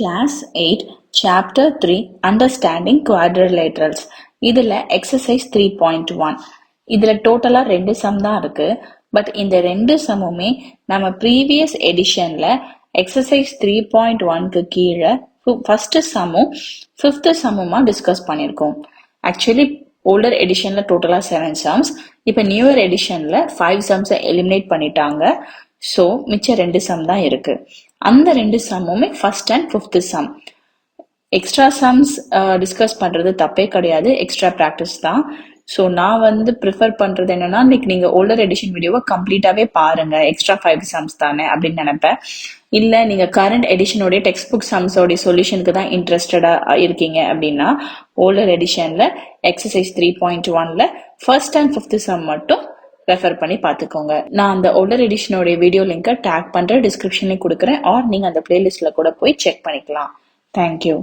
Class 8, Chapter 3, Understanding Quadrilaterals. இதில் Exercise 3.1. இதில் டோட்டலாக 2 சம் தான் இருக்கு. பட் இந்த 2 சம்முமே நம்ம ப்ரீவியஸ் எடிஷனில் Exercise 3.1க்கு கீழே ஃபர்ஸ்ட் சம்மும் ஃபிஃப்த் சம்முமா டிஸ்கஸ் பண்ணியிருக்கோம். ஆக்சுவலி ஓல்டர் எடிஷனில் டோட்டலாக 7 சம்ஸ். இப்போ நியூயர் எடிஷனில் 5 சம்ஸை எலிமினேட் பண்ணிட்டாங்க. ஸோ மிச்சம் 2 சம் தான் இருக்கு. அந்த 2 சம்முமே first and fifth sum. Extra sums discuss பண்றது தப்பே கிடையாது, எக்ஸ்ட்ரா ப்ராக்டிஸ் தான். ஸோ நான் ப்ரிஃபர் பண்றது என்னன்னா, நீங்க ஓல்டர் எடிஷன் வீடியோவை கம்ப்ளீட்டாவே பாருங்க, எக்ஸ்ட்ரா 5 சம்ஸ் தானே அப்படின்னு நினைப்பேன். இல்ல நீங்க கரண்ட் எடிஷனோடைய டெக்ஸ்ட் புக் சம்ஸோடைய சொல்யூஷனுக்கு தான் இன்ட்ரெஸ்டடா இருக்கீங்க அப்படின்னா ஓல்டர் எடிஷன்ல எக்ஸசைஸ் 3.1ல ஃபர்ஸ்ட் அண்ட் ஃபிஃப்த் சம் மட்டும் ரெஃபர் பண்ணி பார்த்துக்கோங்க. நான் அந்த ஓல்டர் எடிஷனோட வீடியோ லிங்கை டேக் பண்ற டிஸ்கிரிப்ஷன்லயும் கொடுக்குறேன், ஆர் நீங்க அந்த பிளேலிஸ்ட்ல கூட போய் செக் பண்ணிக்கலாம். தேங்க்யூ.